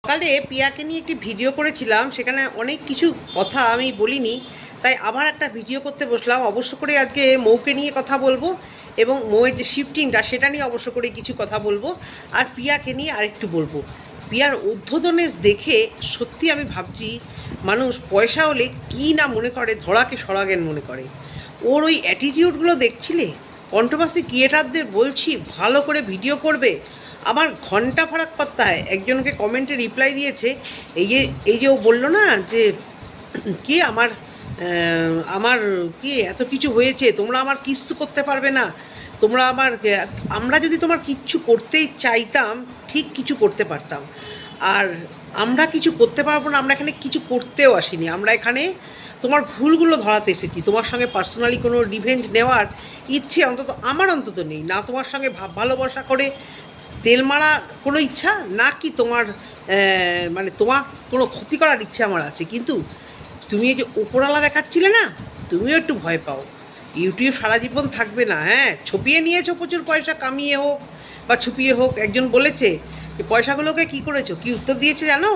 সকালে পিয়াকে নিয়ে একটি ভিডিও করেছিলাম, সেখানে অনেক কিছু কথা আমি বলিনি, তাই আবার একটা ভিডিও করতে বসলাম। অবশ্য করে আজকে মৌকে নিয়ে কথা বলবো এবং মৌয়ের যে শিফটিংটা সেটা নিয়ে অবশ্য করে কিছু কথা বলবো, আর পিয়াকে নিয়ে আরেকটু বলবো। পিয়ার উদ্ধোধনেস দেখে সত্যি আমি ভাবছি মানুষ পয়সা হলে কী না মনে করে, ধরাকে সরাগেন মনে করে। ওর ওই অ্যাটিটিউডগুলো দেখছিলে? কন্ট্রোভার্সি ক্রিয়েটারদের বলছি ভালো করে ভিডিও করবে। আমার ঘন্টা ফারাক পাত্তায় একজনকে কমেন্টে রিপ্লাই দিয়েছে, এই যে ও বললো না যে কি আমার আমার কি এত কিছু হয়েছে, তোমরা আমার কিচ্ছু করতে পারবে না, তোমরা আমার আমরা যদি তোমার কিচ্ছু করতেই চাইতাম ঠিক কিছু করতে পারতাম। আর আমরা কিছু করতে পারবো না, আমরা এখানে কিছু করতেও আসিনি, আমরা এখানে তোমার ভুলগুলো ধরাতে এসেছি। তোমার সঙ্গে পার্সোনালি কোনো রিভেঞ্জ নেওয়ার ইচ্ছে অন্তত নেই না। তোমার সঙ্গে ভালোবাসা করে তেল মারা কোনো ইচ্ছা না, কি তোমার মানে তোমার কোনো ক্ষতি করার ইচ্ছে আমার আছে। কিন্তু তুমি এই যে ওপরওয়ালা দেখাচ্ছিলে না, তুমিও একটু ভয় পাও। ইউটিউব সারা জীবন থাকবে না। হ্যাঁ, ছপিয়ে নিয়েছো প্রচুর পয়সা, কামিয়ে হোক বা ছুপিয়ে হোক। একজন বলেছে যে পয়সাগুলোকে কী করেছো, কী উত্তর দিয়েছে জানো?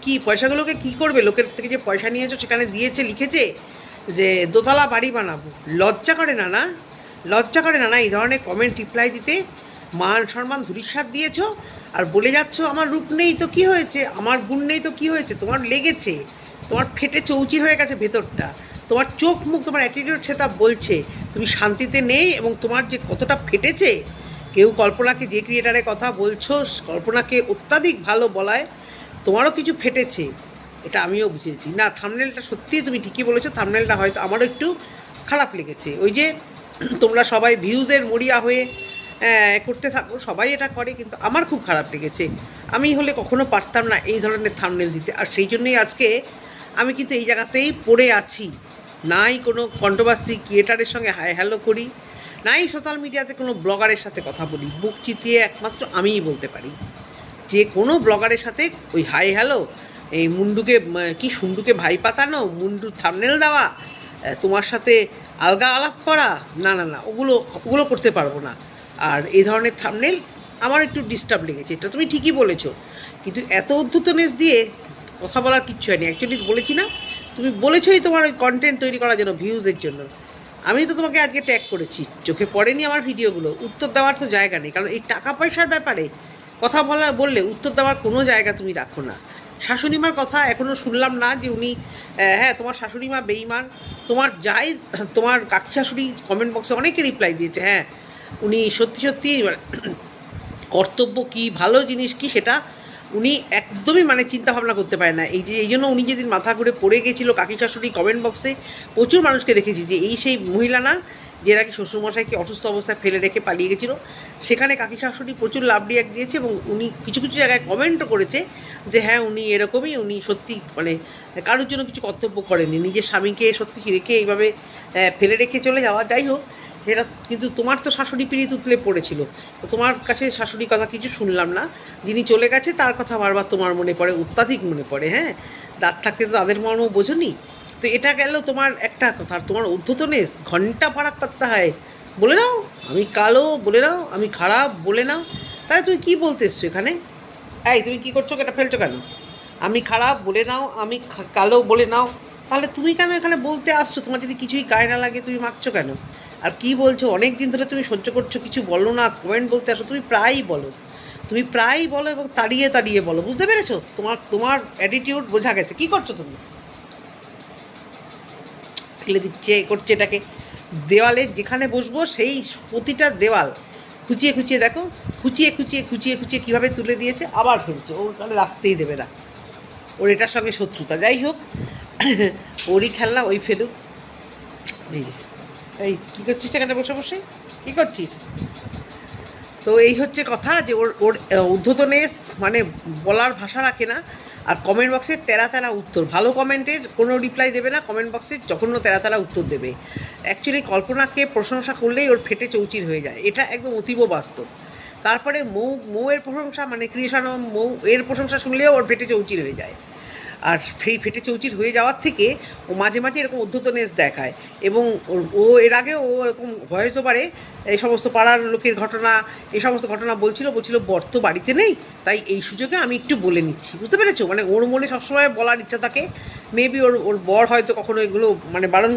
কি পয়সাগুলোকে কি করবে? লোকের থেকে যে পয়সা নিয়েছো সেখানে দিয়েছে, লিখেছে যে দোতলা বাড়ি বানাবো। লজ্জা করে না? না লজ্জা করে না এই ধরনের কমেন্ট রিপ্লাই দিতে? মান সম্মান ধূলিসাৎ দিয়েছো আর বলে যাচ্ছ আমার রূপ নেই তো কি হয়েছে, আমার গুণ নেই তো কি হয়েছে। তোমার লেগেছে, তোমার ফেটে চৌচির হয়ে গেছে ভেতরটা, তোমার চোখ মুখ তোমার অ্যাটিটিউড সেটা বলছে তুমি শান্তিতে নেই। এবং তোমার যে কতটা ফেটেছে, কেউ কল্পনাকে, যে ক্রিয়েটারের কথা বলছো কল্পনাকে অত্যাধিক ভালো বলায় তোমারও কিছু ফেটেছে, এটা আমিও বুঝেছি। না, থাম্বনেলটা সত্যিই তুমি ঠিকই বলেছো, থাম্বনেলটা হয়তো আমারও একটু খারাপ লেগেছে। ওই যে তোমরা সবাই ভিউজের মরিয়া হয়ে করতে থাকো, সবাই এটা করে, কিন্তু আমার খুব খারাপ লেগেছে। আমি হলে কখনো পারতাম না এই ধরনের থাম্বনেল দিতে। আর সেই জন্যই আজকে আমি কিন্তু এই জায়গাতেই পড়ে আছি। নাই কোনো কন্ট্রোভার্সি ক্রিয়েটারের সঙ্গে হাই হ্যালো করি, নাই সোশ্যাল মিডিয়াতে কোনো ব্লগারের সাথে কথা বলি। বুক চিতিয়ে একমাত্র আমিই বলতে পারি যে কোনো ব্লগারের সাথে ওই হাই হ্যালো, এই মুন্ডুকে কি সুন্ডুকে ভাই পাতানো, মুন্ডুর থাম্বনেল দেওয়া, তোমার সাথে আলগা আলাপ করা, না না না, ওগুলো ওগুলো করতে পারবো না। আর এই ধরনের থাম্বনেল আমার একটু ডিস্টার্ব লেগেছে, এটা তুমি ঠিকই বলেছো। কিন্তু এত উদ্ধতনেস দিয়ে কথা বলার কিচ্ছু হয়নি। অ্যাকচুয়ালি বলেছি না, তুমি বলেছোই তোমার ওই কন্টেন্ট তৈরি করার জন্য, ভিউজের জন্য। আমি তো তোমাকে আজকে ট্যাগ করেছি, চোখে পড়েনি আমার ভিডিওগুলো? উত্তর দেওয়ার তো জায়গা নেই, কারণ এই টাকা পয়সার ব্যাপারে কথা বললে উত্তর দেওয়ার কোনো জায়গা তুমি রাখো না। শাশুড়িমার কথা এখনও শুনলাম না যে উনি, হ্যাঁ তোমার শাশুড়িমা বেইমান, তোমার যাই, তোমার কাকি শাশুড়ি কমেন্ট বক্সে অনেকে রিপ্লাই দিয়েছে, হ্যাঁ উনি সত্যি সত্যি কর্তব্য কী, ভালো জিনিস কী সেটা উনি একদমই মানে চিন্তাভাবনা করতে পারে না। এই জন্য উনি যেদিন মাথা ঘুরে পড়ে গেছিলো, কাকি শাশুড়ি কমেন্ট বক্সে প্রচুর মানুষকে দেখেছি যে এই সেই মহিলা না যে নাকি শ্বশুরমশাইকে অসুস্থ অবস্থায় ফেলে রেখে পালিয়ে গেছিলো। সেখানে কাকি শাশুড়ি প্রচুর লাভ রিয়াক্ট দিয়েছে এবং উনি কিছু কিছু জায়গায় কমেন্টও করেছে যে হ্যাঁ উনি এরকমই, উনি সত্যি মানে কারোর জন্য কিছু কর্তব্য করেনি, নিজের স্বামীকে সত্যি রেখে এইভাবে ফেলে রেখে চলে যাওয়া। যাই হোক, সেটা কিন্তু তোমার তো শাশুড়ি পিড়িত উতলে পড়েছিল, তো তোমার কাছে শাশুড়ির কথা কিছু শুনলাম না। যিনি চলে গেছে তার কথা বারবার তোমার মনে পড়ে, অত্যাধিক মনে পড়ে। হ্যাঁ, দাঁত থাকতে তো তাদের মর্ম বোঝনি। তো এটা গেল তোমার একটা কথা। তোমার ঊর্ধ্বতনেস ঘন্টা ফারাক করতে হয়, বলে নাও আমি কালো, বলে নাও আমি খারাপ, বলে নাও। তাহলে তুমি কী বলতে এসছো এখানে? এই তুমি কী করছো, এটা ফেলছো কেন? আমি খারাপ বলে নাও, আমি কালো বলে নাও, তাহলে তুমি কেন এখানে বলতে আসছো? তোমার যদি কিছুই গায়ে না লাগে তুমি মাখছো কেন? আর কি বলছো? অনেক দিন ধরে তুমি সহ্য করছো, কিছু বলো না, কমেন্ট বলতে আসো, তুমি প্রায়ই বলো, তুমি প্রায়ই বলো এবং তাড়িয়ে তাড়িয়ে বলো। বুঝতে পেরেছো? তোমার তোমার অ্যাটিটিউড বোঝা গেছে। কি করছো তুমি? ফেলে দিচ্ছে, করছে এটাকে। দেওয়ালে যেখানে বসবো সেই প্রতিটা দেওয়াল খুঁচিয়ে খুঁচিয়ে দেখো, খুঁচিয়ে খুঁচিয়ে খুঁচিয়ে খুঁচিয়ে কীভাবে তুলে দিয়েছে, আবার ফেলছে। ওর তাহলে রাখতেই দেবে না, ওর এটার সঙ্গে শত্রুতা। যাই হোক, ওরই খেলনা, ওই ফেলুক। এই যে এই কী করছিস এখানে বসে বসে, কী করছিস? তো এই হচ্ছে কথা যে ওর ওর ঊর্ধ্বতনেস মানে বলার ভাষা রাখে না। আর কমেন্ট বক্সে তেরা তেরা উত্তর, ভালো কমেন্টের কোনো রিপ্লাই দেবে না, কমেন্ট বক্সে জঘন্য তেরা তেরা উত্তর দেবে। অ্যাকচুয়ালি কল্পনাকে প্রশংসা করলেই ওর ফেটে চৌচির হয়ে যায়, এটা একদম অতীব বাস্তব। তারপরে মৌয়ের প্রশংসা মানে ক্রিয়েশন, মৌ এর প্রশংসা শুনলেও ওর ফেটে চৌচির হয়ে যায়। আর সেই ফেটে চৌচির হয়ে যাওয়ার থেকে ও মাঝে মাঝে এরকম উদ্ধতনেস দেখায়, এবং ও এর আগে ও এরকম ভয়েস ওভারে এই সমস্ত পাড়ার লোকের ঘটনা, এই সমস্ত ঘটনা বলছিল বর তো বাড়িতে নেই, তাই এই সুযোগে আমি একটু বলে নিচ্ছি, বুঝতে পেরেছো? মানে ওর মনে সবসময় বলার ইচ্ছা থাকে, মেবি ওর বর হয়তো কখনো এগুলো মানে বারণ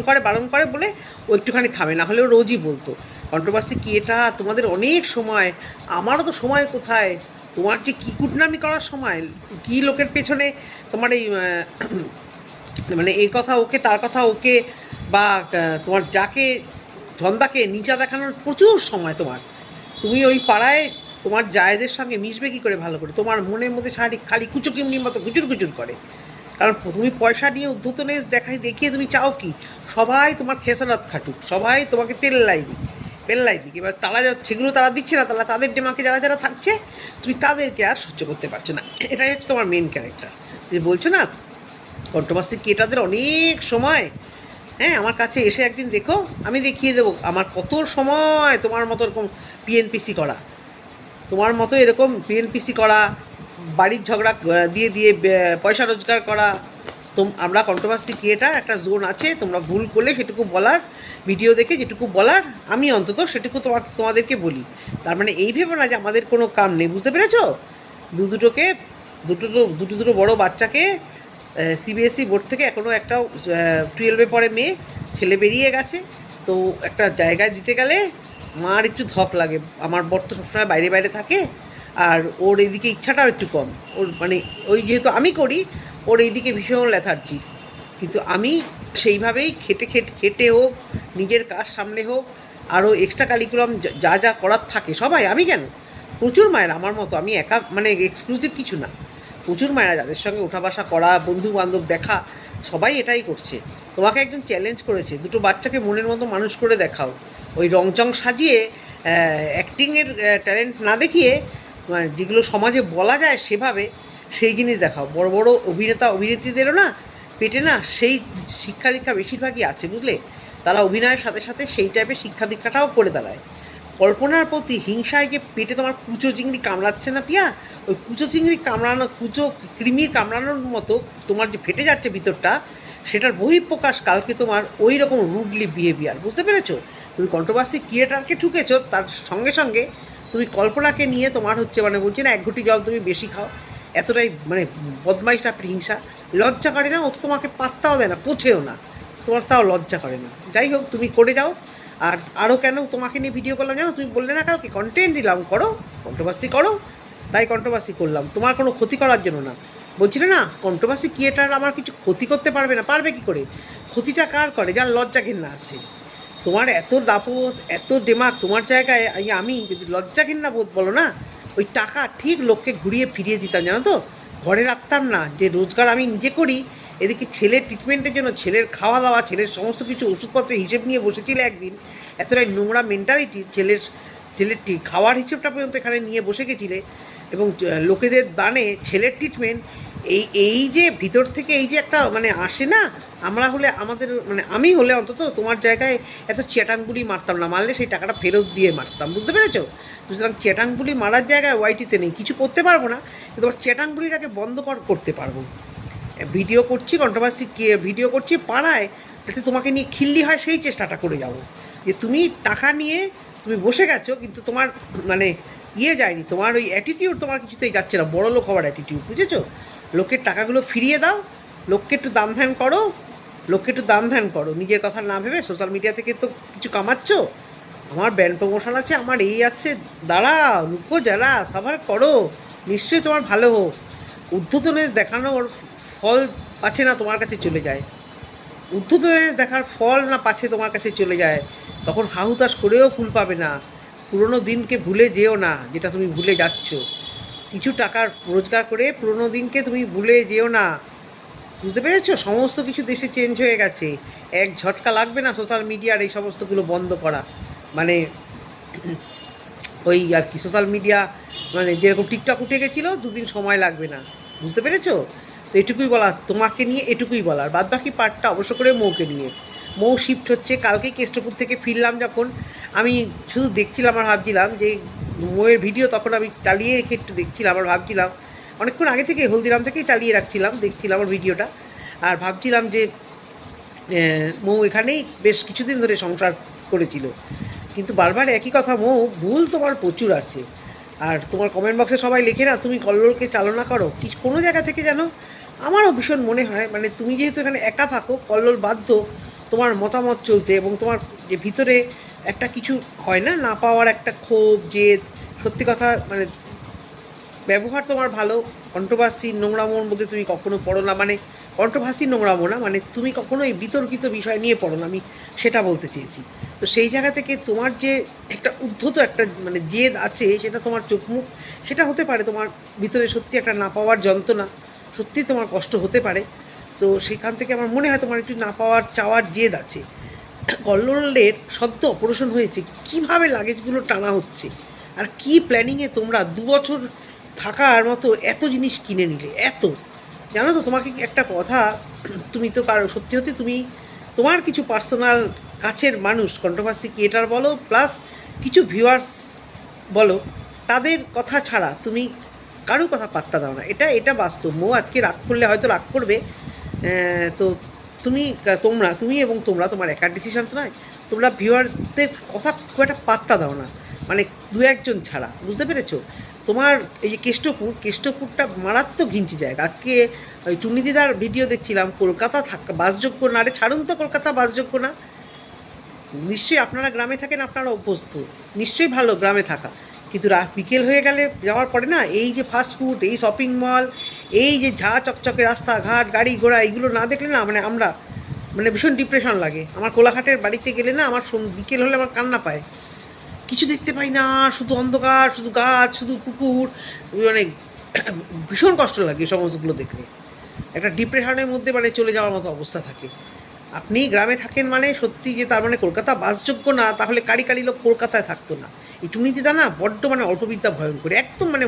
করে বলে ও একটুখানি থামে, না হলে ও রোজই বলতো। কন্ট্রোভার্সি কি এটা? তোমাদের অনেক সময়, আমারও তো সময় কোথায়, তোমার যে কী কুটনামি করার সময়, কী লোকের পেছনে তোমার এই মানে এই কথা ওকে, তার কথা ওকে, বা তোমার যাকে ধন্দাকে নিচা দেখানোর প্রচুর সময় তোমার। তুমি ওই পাড়ায় তোমার জায়েদের সঙ্গে মিশবে কী করে ভালো করে? তোমার মনের মধ্যে খালি কুচুকিমনির মতো কুচুর করে। কারণ তুমি পয়সা নিয়ে উদ্ধতনেস দেখিয়ে তুমি চাও কি সবাই তোমার খেসারত খাটুক, সবাই তোমাকে তেল্লাই দিক। এবার তারা সেগুলো তারা দিচ্ছে না, তাদের ডেমাকে যারা থাকছে তুমি তাদেরকে আর সহ্য করতে পারছো না। এটাই হচ্ছে তোমার মেন ক্যারেক্টার। তুমি বলছো না কন্ট্রোভার্সি ক্রিয়েটারদের অনেক সময়, হ্যাঁ আমার কাছে এসে একদিন দেখো, আমি দেখিয়ে দেবো আমার কত সময় তোমার মতো এরকম পিএনপিসি করা, বাড়ির ঝগড়া দিয়ে পয়সা রোজগার করা। আমরা কন্ট্রোভার্সি ক্রিয়েটার, একটা জোন আছে, তোমরা ভুল করলে সেটুকু বলার, ভিডিও দেখে যেটুকু বলার আমি অন্তত সেটুকু তোমাদেরকে বলি। তার মানে এই ভেবো না যে আমাদের কোনো কাম নেই, বুঝতে পেরেছো? দুটো বড় বাচ্চাকে সিবিএসই বোর্ড থেকে এখনও একটাও 12-এ পড়ে মেয়ে, ছেলে বেরিয়ে গেছে, তো একটা জায়গায় দিতে গেলে মার একটু ধক লাগে। আমার বর তো সবসময় বাইরে থাকে, আর ওর এইদিকে ইচ্ছাটাও একটু কম, ওর মানে ওই যেহেতু আমি করি ওর এইদিকে ভীষণ ল্যাথার্জি। কিন্তু আমি সেইভাবেই খেটে হোক, নিজের কাজ সামলে হোক, আরও এক্সট্রা কারিকুলাম যা করার থাকে সবাই, আমি কেন, প্রচুর মায়ের আমার মতো, আমি একা মানে এক্সক্লুসিভ কিছু না, প্রচুর মায়েরা যাদের সঙ্গে ওঠা বসা করা, বন্ধু বান্ধব দেখা, সবাই এটাই করছে। তোমাকে একজন চ্যালেঞ্জ করেছে, দুটো বাচ্চাকে মনের মতো মানুষ করে দেখাও, ওই রংচং সাজিয়ে অ্যাক্টিংয়ের ট্যালেন্ট না দেখিয়ে মানে যেগুলো সমাজে বলা যায় সেভাবে সেই জিনিস দেখাও। বড় বড় অভিনেত্রীদেরও না পেটে না সেই শিক্ষা দীক্ষা বেশিরভাগই আছে, বুঝলে? তারা অভিনয়ের সাথে সাথে সেই টাইপের শিক্ষা দীক্ষাটাও করে দাঁড়ায়। কল্পনার প্রতি হিংসায় যে পেটে তোমার কুচো চিংড়ি কামড়াচ্ছে না পিয়া, ওই কুচো কৃমির কামড়ানোর মতো তোমার যে ফেটে যাচ্ছে ভিতরটা, সেটার বহিঃপ্রকাশ কালকে তোমার ওই রকম রুডলি বিহেভিয়ার, বুঝতে পেরেছো? তুমি কন্ট্রোভার্সি ক্রিয়েটারকে ঠুকেছো, তার সঙ্গে সঙ্গে তুমি কল্পনাকে নিয়ে তোমার হচ্ছে মানে বলছি না 1 ঘটি জল তুমি বেশি খাও, এতটাই মানে বদমাইশ টাইপের হিংসা। লজ্জা করে না? ও তো তোমাকে পাত্তাও দেয় না, পোছেও না, তোমার তাও লজ্জা করে না। যাই হোক, তুমি করে যাও। আর আরও কেন তোমাকে নিয়ে ভিডিও করলাম জানো? তুমি বললে না কালকে কন্টেন্ট দিলাম, করো কন্ট্রোভার্সি করো, তাই কন্ট্রোভার্সি করলাম, তোমার কোনো ক্ষতি করার জন্য না। বলছিলে না কন্ট্রোভার্সি ক্রিয়েটার আমার কিছু ক্ষতি করতে পারবে না, পারবে কি করে? ক্ষতিটা কার করে? যার লজ্জা ঘেন্না আছে। তোমার এত দাপট, এত দেমাগ, তোমার জায়গায় আমি যদি লজ্জা ঘেন্না বোধ বলো না, ওই টাকা ঠিক লোককে ঘুরিয়ে ফিরিয়ে দিতাম, জানো তো? ঘরে রাখতাম না, যে রোজগার আমি নিজে করি, এদিকে ছেলের ট্রিটমেন্টের জন্য, ছেলের খাওয়া দাওয়া, ছেলের সমস্ত কিছু ওষুধপত্রের হিসেব নিয়ে বসেছিলে একদিন, এতটাই নোংরা মেন্টালিটি, ছেলের খাওয়ার হিসেবটা পর্যন্ত এখানে নিয়ে বসে গেছিলে, এবং লোকেদের দানে ছেলের ট্রিটমেন্ট। এই যে ভিতর থেকে এই যে একটা মানে আসে না, আমরা হলে আমাদের মানে আমি হলে অন্তত তোমার জায়গায় এত চেটাংগুলি মারতাম না, মারলে সেই টাকাটা ফেরত দিয়ে মারতাম, বুঝতে পেরেছো? সুতরাং চেটাংগুলি মারার জায়গায় ওয়াইটিতে নেই, কিছু করতে পারবো না, কিন্তু তোমার চেটাংগুলিটাকে বন্ধ করতে পারবো। ভিডিও করছি, কন্ট্রোভার্সি ভিডিও করছি পাড়ায়, যাতে তোমাকে নিয়ে খিল্লি হয় সেই চেষ্টাটা করে যাব। যে তুমি টাকা নিয়ে তুমি বসে গেছো, কিন্তু তোমার মানে যায়নি, তোমার ওই অ্যাটিটিউড তোমার কিছুতেই যাচ্ছে না, বড় লোক হওয়ার অ্যাটিটিউড, বুঝেছো? লোকের টাকাগুলো ফিরিয়ে দাও, লোককে একটু দান ধ্যান করো, নিজের কথা না ভেবে। সোশ্যাল মিডিয়া থেকে তো কিছু কামাচ্ছ, আমার ব্র্যান্ড প্রমোশন আছে, আমার এই আছে, দাঁড়াও, রুকো যারা, সাভার করো, নিশ্চয়ই তোমার ভালো হোক। উদ্ধতনেস দেখানোর ফল পাচ্ছে না তোমার কাছে চলে যায়, উদ্ধতনেস দেখার ফল না পাচ্ছে তোমার কাছে চলে যায়, তখন হাহুতাশ করেও ফুল পাবে না। পুরনো দিনকে ভুলে যেও না, যেটা তুমি ভুলে যাচ্ছ। কিছু টাকার রোজগার করে পুরনো দিনকে তুমি ভুলে যেও না, বুঝতে পেরেছো? সমস্ত কিছু দেশে চেঞ্জ হয়ে গেছে, এক ঝটকা লাগবে না সোশ্যাল মিডিয়ার এই সমস্তগুলো বন্ধ করা। মানে ওই আর কি, সোশ্যাল মিডিয়া মানে যেরকম টিকটক উঠে গেছিলো, 2 দিন সময় লাগবে না, বুঝতে পেরেছো? তো এটুকুই বলার, তোমাকে নিয়ে এটুকুই বলার। বাদবাকি পার্টটা অবশ্য করে মৌকে নিয়ে। মৌ শিফট হচ্ছে কালকেই কেষ্টপুর থেকে ফিরলাম, যখন আমি শুধু দেখছিলাম আর ভাবছিলাম যে মৌয়ের ভিডিও, তখন আমি চালিয়ে রেখে একটু দেখছিলাম আর ভাবছিলাম অনেকক্ষণ আগে থেকে হলদিরাম থেকেই চালিয়ে রাখছিলাম, দেখছিলাম ওর ভিডিওটা, আর ভাবছিলাম যে মৌ এখানেই বেশ কিছুদিন ধরে সংসার করেছিল। কিন্তু বারবার একই কথা, মৌ ভুল তোমার প্রচুর আছে। আর তোমার কমেন্ট বক্সে সবাই লেখে না তুমি কল্লোলকে চালনা করো, কি কোনো জায়গা থেকে যেন আমারও ভীষণ মনে হয় মানে তুমি যেহেতু এখানে একা থাকো, কল্লোল বাধ্য তোমার মতামত চলতে, এবং তোমার যে ভিতরে একটা কিছু হয় না, না পাওয়ার একটা ক্ষোভ, যে সত্যি কথা মানে ব্যবহার তোমার ভালো, কন্ট্রোভার্সি নোংরামোর মধ্যে তুমি কখনো পড়ো না, মানে কন্ট্রোভার্সি নোংরামো না, মানে তুমি কখনো এই বিতর্কিত বিষয় নিয়ে পড়ো না, আমি সেটা বলতে চেয়েছি। তো সেই জায়গা থেকে তোমার যে একটা উদ্ধত একটা মানে জেদ আছে, সেটা তোমার চোখ মুখ, সেটা হতে পারে তোমার ভিতরে সত্যি একটা না পাওয়ার যন্ত্রণা, সত্যি তোমার কষ্ট হতে পারে। তো সেখান থেকে আমার মনে হয় তোমার একটু না পাওয়ার চাওয়ার জেদ আছে। কল্লোলের সদ্য অপারেশন হয়েছে, কীভাবে লাগেজগুলো টানা হচ্ছে, আর কি প্ল্যানিংয়ে তোমরা 2 বছর থাকার মতো এত জিনিস কিনে নিলে, এত জানো তো। তোমাকে একটা কথা, তুমি তো কারো সত্যি সত্যি তুমি তোমার কিছু পার্সোনাল কাছের মানুষ, কন্ট্রোভার্সি ক্রিয়েটার বলো প্লাস কিছু ভিউয়ার্স বলো, তাদের কথা ছাড়া তুমি কারো কথা পাত্তা দাও না, এটা বাস্তব। মো আজকে রাগ করলে হয়তো রাগ করবে, তো তুমি এবং তোমরা তোমার একার ডিসিশন তো নয়, তোমরা ভিউয়ারদের কথা খুব একটা পাত্তা দাও না, মানে 2-1 জন ছাড়া, বুঝতে পেরেছো? তোমার এই যে কেষ্টপুরটা মারাত্মক ঘিঞ্চি জায়গা। আজকে ওই টুনিদিদার ভিডিও দেখছিলাম, কলকাতা থাকা বাসযোগ্য না, রে ছাড়ুন তো, কলকাতা বাসযোগ্য না। নিশ্চয়ই আপনারা গ্রামে থাকেন, আপনারা অভ্যস্ত, নিশ্চয়ই ভালো গ্রামে থাকা, কিন্তু রাত বিকেল হয়ে গেলে যাওয়ার পরে না, এই যে ফাস্টফুড, এই শপিং মল, এই যে ঝা চকচকে রাস্তাঘাট, গাড়ি ঘোড়া, এইগুলো না দেখলে না মানে আমরা মানে ভীষণ ডিপ্রেশন লাগে। আমার কোলাঘাটের বাড়িতে গেলে না আমার বিকেল হলে আমার কান্না পায়, কিছু দেখতে পাই না, শুধু অন্ধকার, শুধু গাছ, শুধু পুকুর, মানে ভীষণ কষ্ট লাগে সমস্তগুলো দেখলে, একটা ডিপ্রেশনের মধ্যে মানে চলে যাওয়ার মতো অবস্থা থাকে। আপনি গ্রামে থাকেন মানে সত্যি যে তার মানে কলকাতা বাসযোগ্য না, তাহলে কারি লোক কলকাতায় থাকতো না। এই টুনিদিদা না বড্ড মানে অল্পবিদ্যা ভয়ঙ্কর, একদম মানে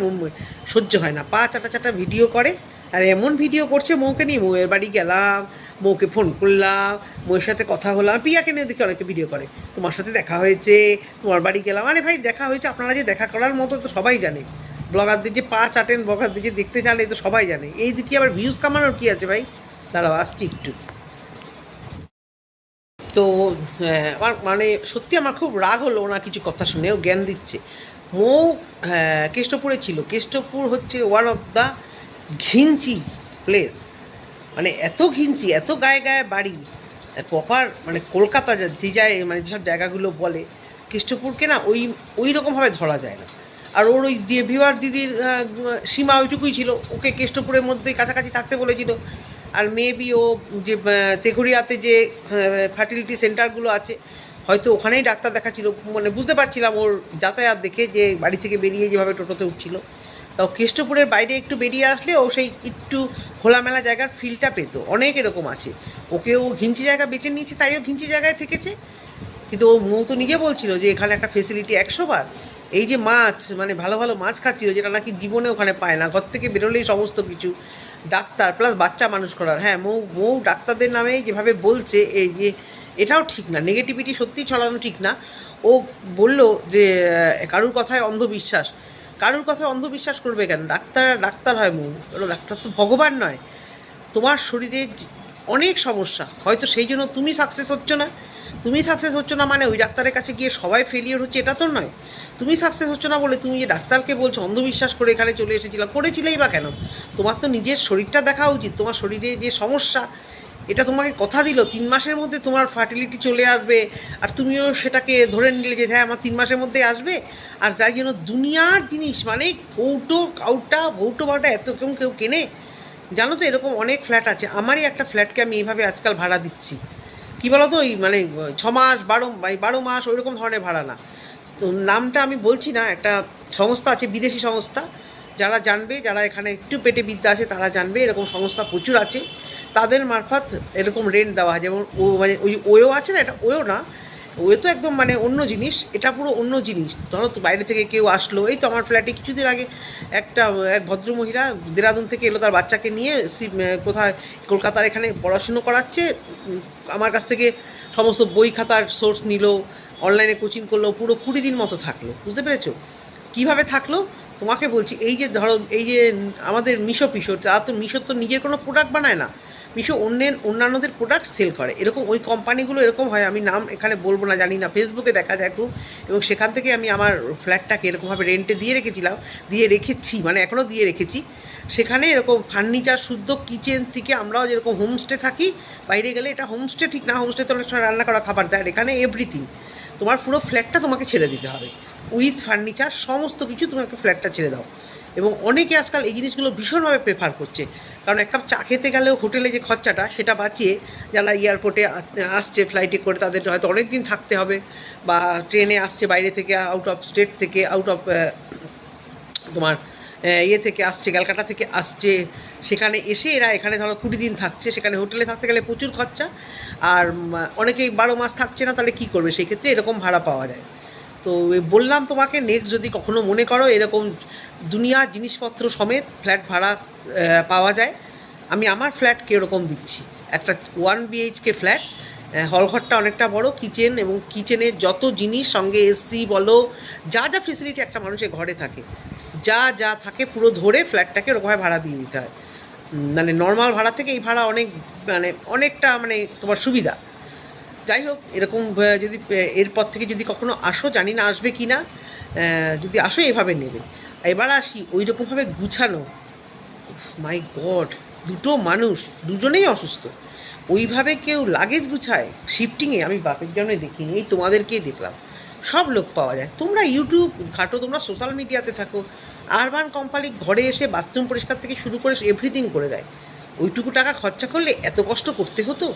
সহ্য হয় না, পা চাটা চাটা ভিডিও করে, আর এমন ভিডিও করছে মৌকে নিয়ে, মৌয়ের বাড়ি গেলাম, মৌকে ফোন করলাম, মৌয়ের সাথে কথা হলাম, পিয়াকে নিয়ে দেখে অনেকে ভিডিও করে, তোমার সাথে দেখা হয়েছে, তোমার বাড়ি গেলাম। আরে ভাই দেখা হয়েছে, আপনারা যে দেখা করার মতো তো সবাই জানে, ব্লগারদের যে পা চাটেন, ব্লগারদের যে দেখতে চান, এই তো সবাই জানে। এই দিকে আবার ভিউজ কামানোর কী আছে ভাই? দাঁড়াও আসছি একটু। তো আমার মানে সত্যি আমার খুব রাগ হলো ওনার কিছু কথা শুনেও জ্ঞান দিচ্ছে। মৌ কেষ্টপুরে ছিল, কেষ্টপুর হচ্ছে ওয়ান অফ দ্য ঘিঞ্চি প্লেস, মানে এত ঘিঞ্চি, এত গায়ে গায়ে বাড়ি, প্রপার মানে কলকাতা যে যায় মানে যেসব জায়গাগুলো বলে, কেষ্টপুরকে না ওই রকমভাবে ধরা যায় না। আর ওর ওই ভিউয়ার দিদির সীমা ওইটুকুই ছিল, ওকে কেষ্টপুরের মধ্যেই কাছাকাছি থাকতে বলেছিল। আর মেবি ও যে তেঘুরিয়াতে যে ফার্টিলিটি সেন্টারগুলো আছে, হয়তো ওখানেই ডাক্তার দেখাচ্ছিল, মানে বুঝতে পারছিলাম ওর যাতায়াত দেখে যে বাড়ি থেকে বেরিয়ে যেভাবে টোটোতে উঠছিল। তাও কেষ্টপুরের বাইরে একটু বেরিয়ে আসলে ও সেই একটু খোলামেলা জায়গার ফিলটা পেতো। অনেক এরকম আছে, ওকে ও ঘিঞ্চি জায়গা বেছে নিয়েছে, তাই ও ঘিঞ্চি জায়গায় থেকেছে। কিন্তু ও মৌ তো নিজে বলছিল যে এখানে একটা ফেসিলিটি 100 বার, এই যে মাছ মানে ভালো ভালো মাছ খাচ্ছিল, যেটা নাকি জীবনে ওখানে পায় না, ঘর থেকে বেরোলেই সমস্ত কিছু, ডাক্তার প্লাস বাচ্চা মানুষ করার। হ্যাঁ, মৌ ডাক্তারদের নামে যেভাবে বলছে, এই যে এটাও ঠিক না, নেগেটিভিটি সত্যিই ছড়ানো ঠিক না। ও বলল যে কারুর কথায় অন্ধবিশ্বাস, কারুর কথায় অন্ধবিশ্বাস করবে কেন? ডাক্তার হয় মৌ, ডাক্তার তো ভগবান নয়। তোমার শরীরে অনেক সমস্যা, হয়তো সেই জন্য তুমি সাকসেস হচ্ছ না মানে ওই ডাক্তারের কাছে গিয়ে সবাই ফেলিওর হচ্ছে এটা তো নয়। তুমি সাকসেস হচ্ছ না বলে তুমি যে ডাক্তারকে বলছো অন্ধবিশ্বাস করে এখানে চলে এসেছিলাম, করেছিলেই বা কেন? তোমার তো নিজের শরীরটা দেখা উচিত, তোমার শরীরে যে সমস্যা, এটা তোমাকে কথা দিল 3 মাসের মধ্যে তোমার ফার্টিলিটি চলে আসবে, আর তুমিও সেটাকে ধরে নিলে যে হ্যাঁ আমার 3 মাসের মধ্যে আসবে। আর তাই জন্য দুনিয়ার জিনিস মানে ভৌটো বাটা এত কেউ কেনে? জানো তো এরকম অনেক ফ্ল্যাট আছে, আমারই একটা ফ্ল্যাটকে আমি এইভাবে আজকাল ভাড়া দিচ্ছি। কী বলো তো, ওই মানে 6 মাস 12 মাস ওইরকম ধরনের ভাড়া না। তো নামটা আমি বলছি না, একটা সংস্থা আছে বিদেশি সংস্থা, যারা জানবে, যারা এখানে একটু পেটে বিদ্যা আছে তারা জানবে, এরকম সংস্থা প্রচুর আছে, তাদের মারফত এরকম রেন্ট দেওয়া হয়। যেমন ও মানে ওই ওয়েও আছে না, এটা ওয়েও না, ওয়ে তো একদম মানে অন্য জিনিস, এটা পুরো অন্য জিনিস। ধরো তো বাইরে থেকে কেউ আসলো, এই তো আমার ফ্ল্যাটে কিছুদিন আগে এক ভদ্রমহিলা দেরাদুন থেকে এলো, তার বাচ্চাকে নিয়ে কোথায় কলকাতার এখানে পড়াশুনো করাচ্ছে, আমার কাছ থেকে সমস্ত বই খাতার সোর্স নিল, অনলাইনে কোচিং করলো, পুরো 20 দিন মতো থাকলো, বুঝতে পেরেছো? কীভাবে থাকলো? তোমাকে বলছি, এই যে ধরো এই যে আমাদের মিশো পিশো, তা তো মিশো তো নিজের কোনো প্রোডাক্ট বানায় না, মিশো অন্যান্যদের প্রোডাক্ট সেল করে। এরকম ওই কোম্পানিগুলো এরকম হয়, আমি নাম এখানে বলবো না, জানি না, ফেসবুকে দেখা যায় খুব। এবং সেখান থেকে আমি আমার ফ্ল্যাটটাকে এরকমভাবে রেন্টে দিয়ে রেখেছিলাম, দিয়ে রেখেছি, মানে এখনও দিয়ে রেখেছি। সেখানে এরকম ফার্নিচার শুদ্ধ কিচেন থেকে, আমরাও যেরকম হোমস্টে থাকি, বাইরে গেলে এটা হোমস্টে ঠিক না, হোমস্টে তো অনেক সময় রান্না করা খাবার দেয়, এখানে এভরিথিং তোমার পুরো ফ্ল্যাটটা তোমাকে ছেড়ে দিতে হবে, উইথ ফার্নিচার সমস্ত কিছু তোমাকে ফ্ল্যাটটা ছেড়ে দাও। এবং অনেকে আজকাল এই জিনিসগুলো ভীষণভাবে প্রেফার করছে, কারণ এক কাপ চা খেতে গেলেও হোটেলে যে খরচাটা সেটা বাঁচিয়ে যারা এয়ারপোর্টে আসছে ফ্লাইটে করে, তাদের হয়তো অনেক দিন থাকতে হবে, বা ট্রেনে আসছে বাইরে থেকে, আউট অফ স্টেট থেকে, আউট অফ তোমার ইয়ে থেকে আসছে, ক্যালকাটা থেকে আসছে, সেখানে এসে এরা এখানে ধরো 20 দিন থাকছে, সেখানে হোটেলে থাকতে গেলে প্রচুর খরচা। আর অনেকেই 12 মাস থাকছে না, তাহলে কী করবে, সেই ক্ষেত্রে এরকম ভাড়া পাওয়া যায়। তো বললাম তোমাকে, নেক্সট যদি কখনো মনে করো এরকম দুনিয়ার জিনিসপত্র সমেত ফ্ল্যাট ভাড়া পাওয়া যায়, আমি আমার ফ্ল্যাটকে এরকম দিচ্ছি, একটা 1 BHK ফ্ল্যাট, হলঘরটা অনেকটা বড়, কিচেন এবং কিচেনের যত জিনিস সঙ্গে এসি বলো, যা যা ফেসিলিটি একটা মানুষের ঘরে থাকে, যা যা থাকে পুরো ধরে ফ্ল্যাটটাকে ওরকমভাবে ভাড়া দিয়ে দিতে হয়। মানে নর্মাল ভাড়া থেকে এই ভাড়া অনেক, মানে অনেকটা মানে তোমার সুবিধা। যাই হোক, এরকম যদি এরপর থেকে যদি কখনো আসো, জানি না আসবে কি না, যদি আসো এভাবে নেবে। এবার আসি ওই রকমভাবে গুছানো, মাই গড, দুটো মানুষ, দুজনেই অসুস্থ, ওইভাবে কেউ লাগেজ গুছায় শিফটিংয়ে, আমি বাপের জন্যই দেখিনি, এই তোমাদেরকেই দেখলাম। সব লোক পাওয়া যায়, তোমরা ইউটিউব ঘাটো, তোমরা সোশ্যাল মিডিয়াতে থাকো, আরবান কোম্পানি ঘরে এসে বাথরুম পরিষ্কার থেকে শুরু করে এভরিথিং করে দেয়। ওইটুকু টাকা খরচা করলে এত কষ্ট করতে হতো?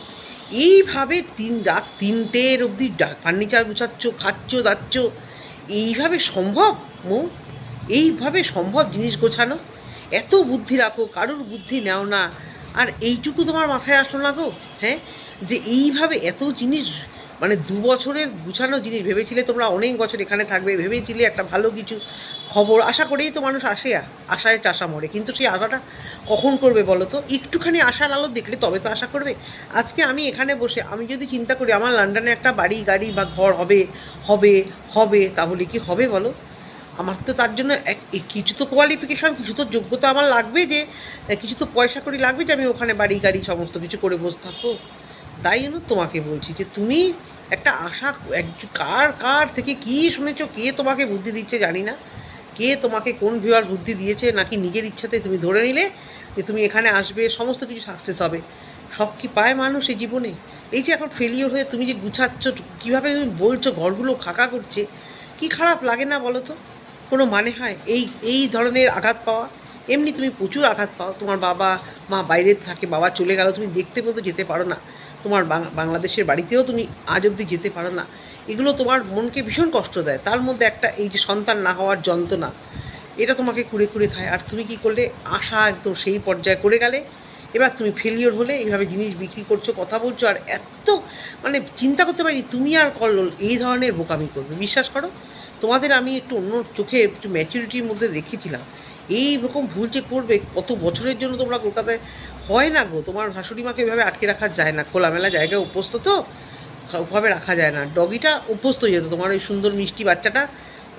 এইভাবে রাত 3টের অবধি ফার্নিচার গুছাচ্ছ, খাচ্ছ দাচ্ছ, এইভাবে সম্ভব মৌ? এইভাবে সম্ভব জিনিস গোছানো? এত বুদ্ধি রাখো, কারুর বুদ্ধি নাও না, আর এইটুকু তোমার মাথায় আসলো না গো? হ্যাঁ, যে এইভাবে এত জিনিস, মানে 2 বছরের গুছানো জিনিস, ভেবেছিলে তোমরা অনেক বছর এখানে থাকবে, ভেবেছিলে একটা ভালো কিছু খবর আশা করেই তো মানুষ আসে, আশায় চাষা মরে, কিন্তু সেই আশাটা কখন করবে বলো তো? একটুখানি আশার আলো দেখলে তবে তো আশা করবে। আজকে আমি এখানে বসে আমি যদি চিন্তা করি আমার লন্ডনে একটা বাড়ি গাড়ি বা ঘর হবে হবে হবে, তাহলে কি হবে বলো? আমার তো তার জন্য কিছু তো কোয়ালিফিকেশান, কিছু তো যোগ্যতা আমার লাগবে, যে কিছু তো পয়সা করি লাগবে, যে আমি ওখানে বাড়ি গাড়ি সমস্ত কিছু করে বসে থাকবো। তাই জন্য তোমাকে বলছি যে তুমি একটা আশা, কার কার থেকে কী শুনেছো, কে তোমাকে বুদ্ধি দিচ্ছে জানি না, কে তোমাকে কোন ভিউয়ার বুদ্ধি দিয়েছে, নাকি নিজের ইচ্ছাতে তুমি ধরে নিলে যে তুমি এখানে আসবে, সমস্ত কিছু সাকসেস হবে। সব কি পায় মানুষ এই জীবনে? এই যে এখন ফেলিওর হয়ে তুমি যে গুছাচ্ছ, কীভাবে তুমি বলছো ঘরগুলো খাকা করছে, কি খারাপ লাগে না বলো তো? কোনো মানে হয় এই এই ধরনের আঘাত পাওয়া? এমনি তুমি প্রচুর আঘাত পাও, তোমার বাবা মা বাইরে থাকে, বাবা চলে গেল, তুমি দেখতে মতো যেতে পারো না, তোমার বাংলাদেশের বাড়িতেও তুমি আজ অবধি যেতে পারো না, এগুলো তোমার মনকে ভীষণ কষ্ট দেয়। তার মধ্যে একটা এই যে সন্তান না হওয়ার যন্ত্রণা, এটা তোমাকে কুড়ে কুড়ে খায়। আর তুমি কি করলে, আশা একদম সেই পর্যায়ে করে গেলে, এবার তুমি ফেলিওর হলে, এইভাবে জিনিস বিক্রি করছো, কথা বলছো, আর এত মানে চিন্তা করতে পারি তুমি আর কল্লোল এই ধরনের বোকামি করবে? বিশ্বাস করো, তোমাদের আমি একটু অন্য চোখে, একটু ম্যাচুরিটির মধ্যে দেখেছিলাম। এইরকম ভুল যে করবে, কত বছরের জন্য তোমরা কলকাতায়, হয় না গো, তোমার শাশুড়ি মাকে এভাবে আটকে রাখা যায় না, খোলামেলা জায়গায় অভ্যস্ত তো, ওভাবে রাখা যায় না। ডগিটা অভ্যস্ত হয়ে যেত, তোমার ওই সুন্দর মিষ্টি বাচ্চাটা,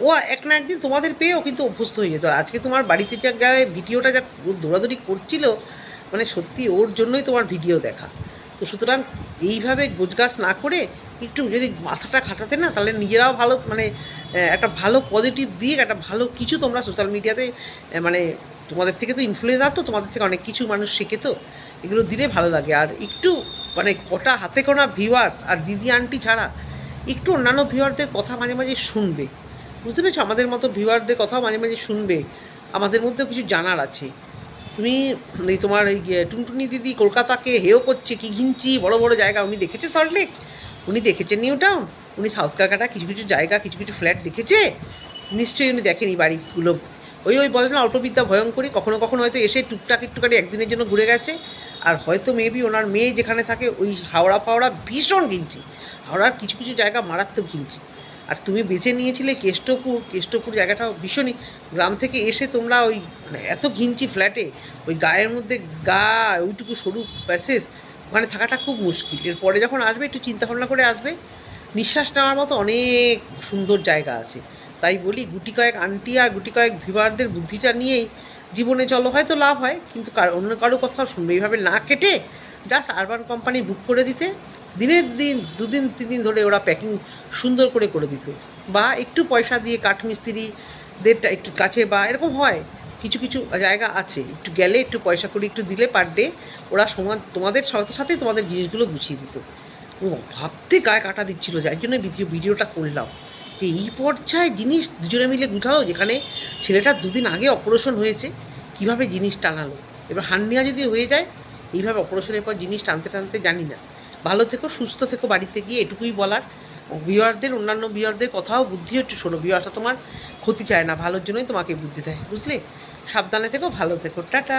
ও এক না একদিন তোমাদের পেয়েও কিন্তু অভ্যস্ত হয়ে যেত। আজকে তোমার বাড়িতে যা গায়ে ভিডিওটা যা দৌড়াদৌড়ি করছিল, মানে সত্যি ওর জন্যই তোমার ভিডিও দেখা। তো সুতরাং এইভাবে গোছগাছ না করে একটু যদি মাথাটা খাটাতে না, তাহলে নিজেরাও ভালো, মানে একটা ভালো পজিটিভ দিক, একটা ভালো কিছু তোমরা সোশ্যাল মিডিয়াতে, মানে তোমাদের থেকে তো ইনফ্লুয়েন্সার, তো তোমাদের থেকে অনেক কিছু মানুষ শেখে, তো এগুলো দিলে ভালো লাগে। আর একটু মানে কটা হাতে কোনা ভিউয়ার্স আর দিদি আন্টি ছাড়া একটু অন্যান্য ভিউয়ারদের কথা মাঝে মাঝে শুনবে, বুঝতে পেরেছো? আমাদের মতো ভিউয়ারদের কথাও মাঝে মাঝে শুনবে, আমাদের মধ্যেও কিছু জানার আছে। তুমি এই তোমার এই টুনটুনি দিদি কলকাতাকে হেও করছে, কি ঘিনছি বড় বড় জায়গা, উনি দেখেছে সল্টলেক, উনি দেখেছেন নিউ টাউন, উনি সাউথ কলকাতা কিছু কিছু জায়গা, কিছু কিছু ফ্ল্যাট দেখেছে, নিশ্চয়ই উনি দেখেনি বাড়িগুলো। ওই বলে না অল্পবিদ্যা ভয়ঙ্করী, কখনো কখনো হয়তো এসে টুকটাক একটুখানি একদিনের জন্য ঘুরে গেছে, আর হয়তো মেবি ওনার মেয়ে যেখানে থাকে ওই হাওড়া ফাওড়া ভীষণ কিনছি, হাওড়ার কিছু কিছু জায়গা মারাত্মক কিনছি। আর তুমি বেছে নিয়েছিলে কেষ্টপুর জায়গাটাও ভীষণই, গ্রাম থেকে এসে তোমরা ওই মানে এত ঘিঞ্চি ফ্ল্যাটে, ওই গায়ের মধ্যে ওইটুকু সরু প্যাসেজ, ওখানে থাকাটা খুব মুশকিল। এরপরে যখন আসবে একটু চিন্তাভাবনা করে আসবে, নিঃশ্বাস নেওয়ার মতো অনেক সুন্দর জায়গা আছে, তাই বলি গুটি কয়েক আন্টি আর গুটি কয়েক ভিউয়ারদের বুদ্ধিটা নিয়েই জীবনে চলো, হয়তো লাভ হয়, কিন্তু অন্য কারো কথাও শুনবে। এইভাবে না কেটে জাস্ট আরবান কোম্পানি বুক করে দিতে, দিনের দিন 2 দিন 3 দিন ধরে ওরা প্যাকিং সুন্দর করে দিত, বা একটু পয়সা দিয়ে কাঠমিস্ত্রিদেরটা একটু কাছে, বা এরকম হয় কিছু কিছু জায়গা আছে, একটু গেলে একটু পয়সা করে একটু দিলে পার ডে, ওরা সমান তোমাদের সাথে সাথে তোমাদের জিনিসগুলো গুছিয়ে দিত। ও ভাবতে গায়ে কাটা দিচ্ছিল, যার জন্য ভিডিওটা করলাম যে এই পর্যায়ে জিনিস দুজনে মিলে গুছালো, যেখানে ছেলেটার 2 দিন আগে অপারেশন হয়েছে, কিভাবে জিনিস টানালো। এবার হার্নিয়া যদি হয়ে যায়, এইভাবে অপারেশনের পর জিনিস টানতে টানতে, জানি না। ভালো থেকো, সুস্থ থেকো, বাড়িতে গিয়ে এটুকুই বলার। ভিউয়ারদের, অন্যান্য ভিউয়ারদের কথাও, বুদ্ধিও একটু শোনো। ভিউয়ারটা তোমার ক্ষতি চায় না, ভালোর জন্যই তোমাকে বুদ্ধি দেয়, বুঝলে? সাবধানে থেকো, ভালো থেকো, টাটা।